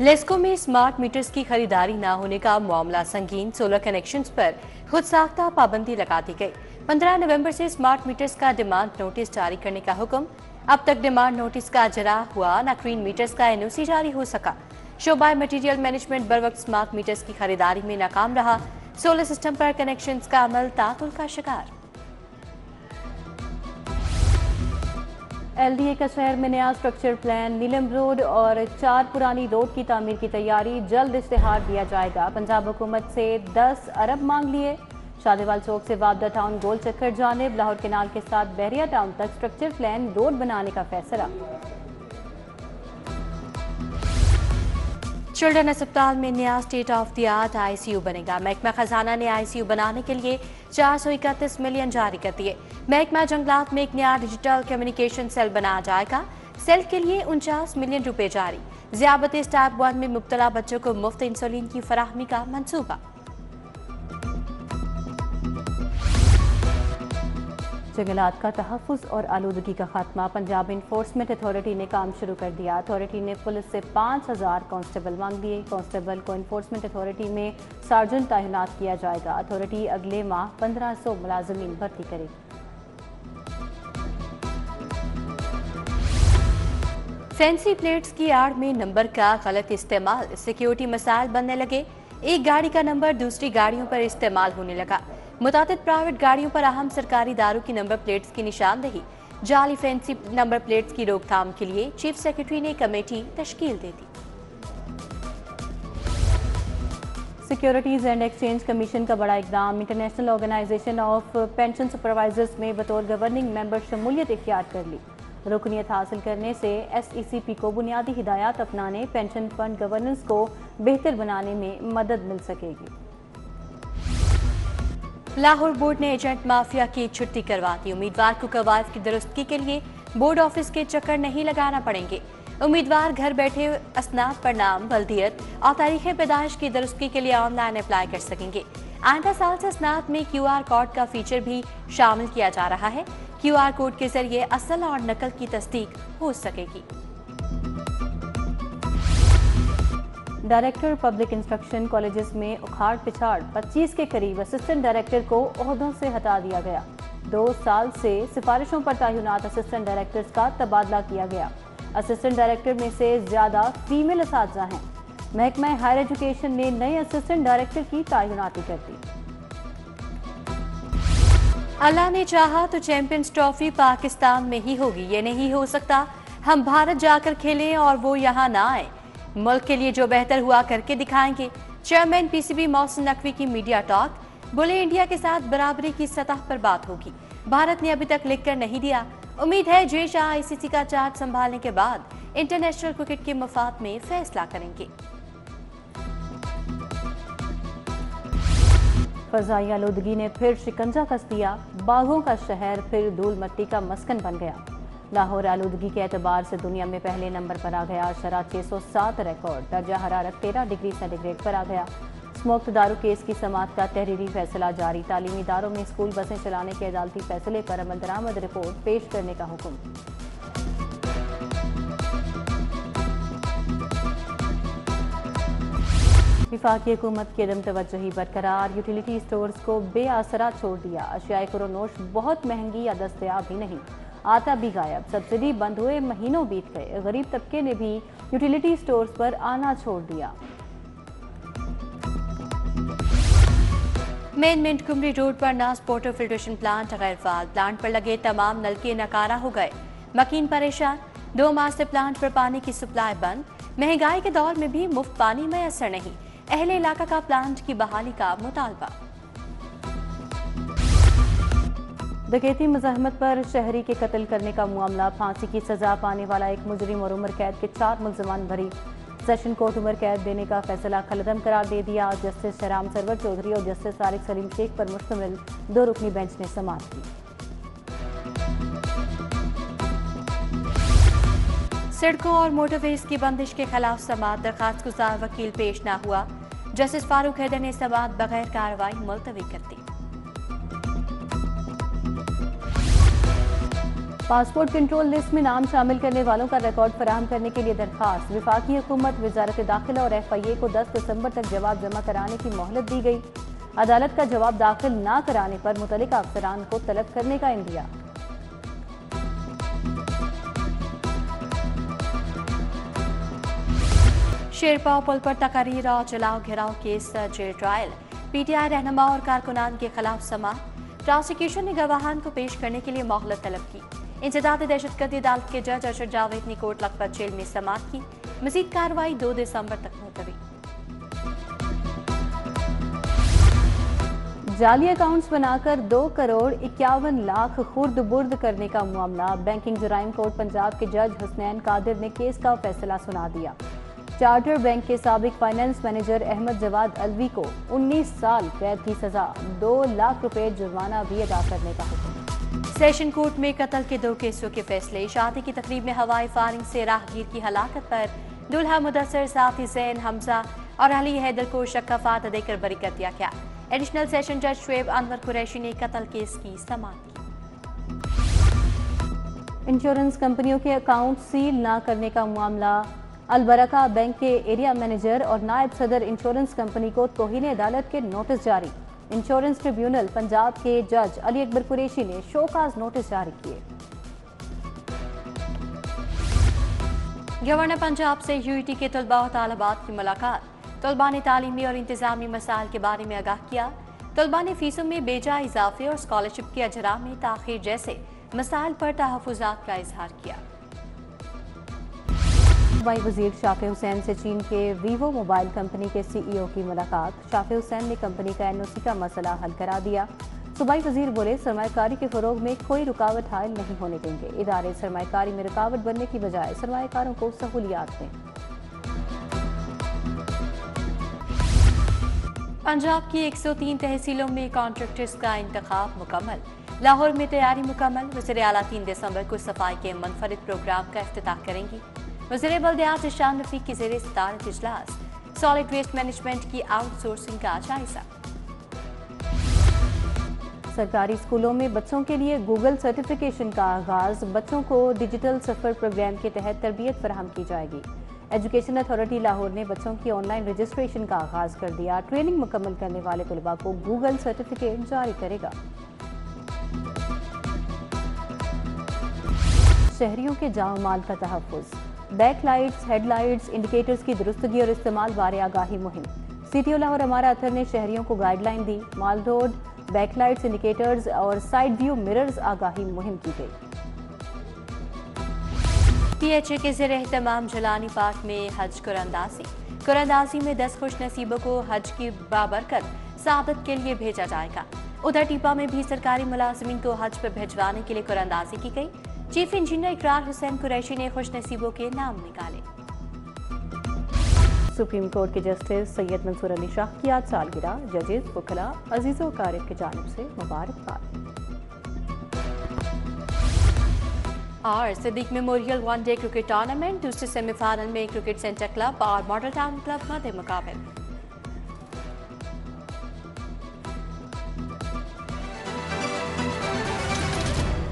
लेस्को में smart meters की खरीदारी न होने का मामला संगीन। सोलर कनेक्शंस पर खुद साख्ता पाबंदी लगा दी गई। 15 नवंबर से स्मार्ट मीटर्स का डिमांड नोटिस जारी करने का हुक्म। अब तक डिमांड नोटिस का जरा हुआ न ग्रीन मीटर्स का एनओसी जारी हो सका। शोबा मटीरियल मैनेजमेंट बर वक्त स्मार्ट मीटर्स की खरीदारी में नाकाम रहा। सोलर सिस्टम पर कनेक्शंस का अमल तातुल का शिकार। LDA का शहर में नया स्ट्रक्चर प्लान, नीलम रोड और 4 पुरानी रोड की तामीर की तैयारी, जल्द इश्तिहार दिया जाएगा। पंजाब हुकूमत से 10 अरब मांग लिए। शादेवाल चौक से वाबदा टाउन गोल चक्कर जानिब लाहौर केनाल के साथ बहरिया टाउन तक स्ट्रक्चर प्लान रोड बनाने का फैसला। चिल्ड्रन अस्पताल में नया state of the art ICU बनेगा। महकमा खजाना ने ICU बनाने के लिए 431 मिलियन जारी कर दिए। महकमा जंगलात में एक नया डिजिटल कम्युनिकेशन सेल बनाया जाएगा। सेल के लिए 49 मिलियन रुपए जारी। ज़ियाबतीस टाइप 1 में मुब्तला बच्चों को मुफ्त इंसुलिन की फराहमी का मंसूबा। जंगलात का तहफ़्फ़ुज़ और आलूदगी का खात्मा, पंजाब इन्फोर्समेंट अथॉरिटी ने काम शुरू कर दिया। अथॉरिटी ने पुलिस से 5000 कांस्टेबल मांग दिए। कांस्टेबल को इन्फोर्समेंट अथॉरिटी में सार्जेंट तैनात किया जाएगा। अथॉरिटी अगले माह 1500 मुलाजमीन भर्ती करेगी। फैंसी प्लेट्स की आड़ में नंबर का गलत इस्तेमाल, सिक्योरिटी मसाइल बनने लगे। एक गाड़ी का नंबर दूसरी गाड़ियों पर इस्तेमाल होने लगा। मुतादिद प्राइवेट गाड़ियों पर अहम सरकारी इदारों की नंबर प्लेट्स की निशानदेही। जाली फैंसी नंबर प्लेट्स की रोकथाम के लिए चीफ सेक्रेटरी ने कमेटी तश्कील दे दी। सिक्योरिटीज एंड एक्सचेंज कमीशन का बड़ा इकदाम, international organisation of pension supervisors में बतौर गवर्निंग मेंबर शमूलियत इख्तियार कर ली। रुकनियत हासिल करने से SECP को बुनियादी हिदायत अपनाने, पेंशन फंड गवर्नेंस को बेहतर बनाने में मदद मिल सकेगी। लाहौर बोर्ड ने एजेंट माफिया की छुट्टी करवा दी। उम्मीदवार को कवायद की दुरुस्ती के लिए बोर्ड ऑफिस के चक्कर नहीं लगाना पड़ेंगे। उम्मीदवार घर बैठे असनाद पर नाम, बल्दियत और तारीख पैदाइश की दुरुस्ती के लिए ऑनलाइन अप्लाई कर सकेंगे। आइंदा साल से असनाद में QR कोड का फीचर भी शामिल किया जा रहा है। QR कोड के जरिए असल और नकल की तस्दीक हो सकेगी। डायरेक्टर पब्लिक इंस्ट्रक्शन कॉलेजेस में उखाड़ पिछाड़, 25 के करीब असिस्टेंट डायरेक्टर को ओहदों से हटा दिया गया। 2 साल से सिफारिशों पर तैनात असिस्टेंट डायरेक्टर्स का तबादला किया गया। असिस्टेंट डायरेक्टर में से ज्यादा फीमेल असातिज़ा हैं। महकमा हायर एजुकेशन ने नए असिस्टेंट डायरेक्टर की तैनाती कर दी। अल्लाह ने चाहा तो चैंपियंस ट्रॉफी पाकिस्तान में ही होगी। ये नहीं हो सकता हम भारत जाकर खेलें और वो यहाँ ना आए। मुल्क के लिए जो बेहतर हुआ करके दिखाएंगे। चेयरमैन PCB मोहसिन नकवी की मीडिया टॉक। बोले इंडिया के साथ बराबरी की सतह पर बात होगी। भारत ने अभी तक लिखकर नहीं दिया। उम्मीद है जय शाह ICC का चार्ज संभालने के बाद इंटरनेशनल क्रिकेट के मफाद में फैसला करेंगे। फजाई आलूदगी ने फिर शिकंजा कस दिया। बाघों का शहर फिर धूल मट्टी का मस्कन बन गया। लाहौर आलूदगी के एतबार से दुनिया में पहले नंबर पर आ गया। शरह 607 रिकॉर्ड, दर्जा हरारत 13 डिग्री सेंटीग्रेड पर आ गया। स्मोक्ड दारू केस की समाअत का तहरीरी फैसला जारी। तालीमी इदारों में स्कूल बसें चलाने के अदालती फैसले पर अमल दरामद रिपोर्ट पेश करने का हुक्म। विफाकी हुकूमत की अदम तवज्जुही बरकरार। यूटिलिटी स्टोर्स को बेआसरा छोड़ दिया। अशियाए कुरोनोश बहुत महंगी या दस्तयाब ही नहीं, आटा भी गायब। सब्सिडी बंद हुए महीनों बीत गए। गरीब तबके ने भी यूटिलिटी स्टोर्स पर आना छोड़ दिया। मेन मिंट कुमरी रोड पर नास वाटर फिल्ट्रेशन प्लांट गैर फाल। प्लांट पर लगे तमाम नलके नकारा हो गए। मकीन परेशान। 2 माह से प्लांट पर पानी की सप्लाई बंद। महंगाई के दौर में भी मुफ्त पानी मैसर नहीं। अहले इलाका का प्लांट की बहाली का मुतालबा। डकैती मज़ाहमत पर शहरी के कत्ल करने का मामला। फांसी की सजा पाने वाला एक मुजरिम और उम्र कैद के 4 मुल्ज़मान भरी। सेशन कोर्ट उम्र कैद देने का फैसला कलअदम करार दे दिया। जस्टिस शहराम सरवर चौधरी और जस्टिस तारिक सलीम शेख पर मुश्तमिल 2 रुकनी बेंच ने समाअत की। सड़कों और मोटरवेज की बंदिश के खिलाफ समाअत। दरखास्त गुजार वकील पेश न हुआ। जस्टिस फारूक हैदर ने समाअत बगैर कार्रवाई मुलतवी कर दी। पासपोर्ट कंट्रोल लिस्ट में नाम शामिल करने वालों का रिकॉर्ड फराहम करने के लिए दरखास्त। वफाकी हुकूमत, वजारत दाखिला और FIA को 10 दिसंबर तक जवाब जमा कराने की मोहलत दी गई। अदालत का जवाब दाखिल न कराने पर मुतल्लिका अफसरान को तलब करने का इंदिया। शेरपा पुल पर तकरीर और जलाओ घिराव केस जेल ट्रायल। PTI रहनुमा और कारकुनान के खिलाफ समाअत। प्रोसिक्यूशन ने गवाहान को पेश करने के लिए मोहलत तलब की। इंसदाद दहशतगर्दी अदालत के जज अरशद जावेद ने कोट लखपत जेल में समाअत की। मजीद कार्रवाई 2 दिसंबर तक मुलतवी। जाली अकाउंट्स बनाकर 2 करोड़ 51 लाख खुर्द बुर्द करने का मामला। बैंकिंग जुराइम कोर्ट पंजाब के जज हुसनैन कादिर ने केस का फैसला सुना दिया। चार्टर बैंक के साबिक फाइनेंस मैनेजर अहमद जवाद अलवी को 19 साल कैद की सजा, 2 लाख रुपए जुर्माना भी अदा करने का हुक्म। सेशन कोर्ट में कत्ल के 2 केसों के फैसले। शादी की तकरीब में हवाई फायरिंग से राहगीर की हलाकत पर दुल्हा मुदस्सर, साथी ज़ैन हमजा और अली हैदर को शक्काफात देकर बरी कर दिया गया। एडिशनल सेशन जज शुएब अनवर कुरैशी ने कत्ल केस की समाअत की। इंश्योरेंस कंपनियों के अकाउंट सील न करने का मामला। अलबरका बैंक के एरिया मैनेजर और नायब सदर इंश्योरेंस कंपनी को तौहीन अदालत के नोटिस जारी। इंश्योरेंस ट्रिब्यूनल पंजाब के जज अली अकबर कुरैशी ने शोकाज नोटिस जारी किए। गवर्नर पंजाब से UET के तलबा और तालिबात की मुलाकात। तलबा ने तालीमी और इंतजामी मसाइल के बारे में आगाह किया। तलबा ने फीसों में बेजा इजाफे और स्कॉलरशिप के अजरा में ताखीर जैसे मसाइल पर तहफ़्फ़ुज़ात का इजहार किया। सूबाई वजीर शाफे हुसैन से चीन के वीवो मोबाइल कंपनी के CEO की मुलाकात। शाफे हुसैन ने कंपनी का NOC का मसला हल करा दिया। सूबाई वजीर बोले, सरमायाकारी के फरोग में कोई रुकावट हायल नहीं होने देंगे। इदारे सरमायाकारी में रुकावट बनने की बजाय सरमायाकारों को सहूलियात दें। पंजाब की 103 तहसीलों में कॉन्ट्रैक्टर्स का इंतखाब मुकम्मल। लाहौर में तैयारी मुकम्मल। वज़ीर आला 3 दिसंबर को सफाई के मुनफरिद प्रोग्राम का इफ्तिताह करेंगी। वज़ीर बल्दियात इशान रफीक की ज़ेरे सदारत इजलास। सॉलिड वेस्ट मैनेजमेंट की आउटसोर्सिंग का जायजा। सरकारी स्कूलों में बच्चों के लिए गूगल सर्टिफिकेशन का आगाज। बच्चों को डिजिटल सफर प्रोग्राम के तहत तरबियत फराहम की जाएगी। एजुकेशन अथॉरिटी लाहौर ने बच्चों की ऑनलाइन रजिस्ट्रेशन का आगाज कर दिया। ट्रेनिंग मुकम्मल करने वाले तलबा को गूगल सर्टिफिकेट जारी करेगा। शहरियों के जाम माल का तहफ़्फ़ुज़। बैकलाइट्स, हेडलाइट्स, इंडिकेटर्स की दुरुस्तगी और इस्तेमाल बारे आगाही मुहिम। CTO लाहौर अमारा अतर ने शहरियों को गाइडलाइन दी। माल रोड, बैकलाइट्स, इंडिकेटर्स और साइड व्यू मिरर्स आगाही मुहिम की गई। PHA के ज़ेरे एहतमाम जलानी पार्क में हज कुरानंदाजी में 10 खुश नसीबों को हज की बाबरकत सादत के लिए भेजा जाएगा। उधर टीपा में भी सरकारी मुलाजिमीन को हज पर भिजवाने के लिए कुरानंदाजी की गई। चीफ इंजीनियर इकरार हुसैन कुरैशी ने खुश नसीबों के नाम निकाले। सुप्रीम कोर्ट के जस्टिस सैयद मंसूर अली शाह की आज सालगिरह। जजेस, वकला, अजीजों कारिफ की जानिब से मुबारकबाद। और Siddiq memorial one day cricket tournament दूसरे सेमीफाइनल में क्रिकेट सेंटर क्लब और मॉडल टाउन क्लब मध्य मुकाबले।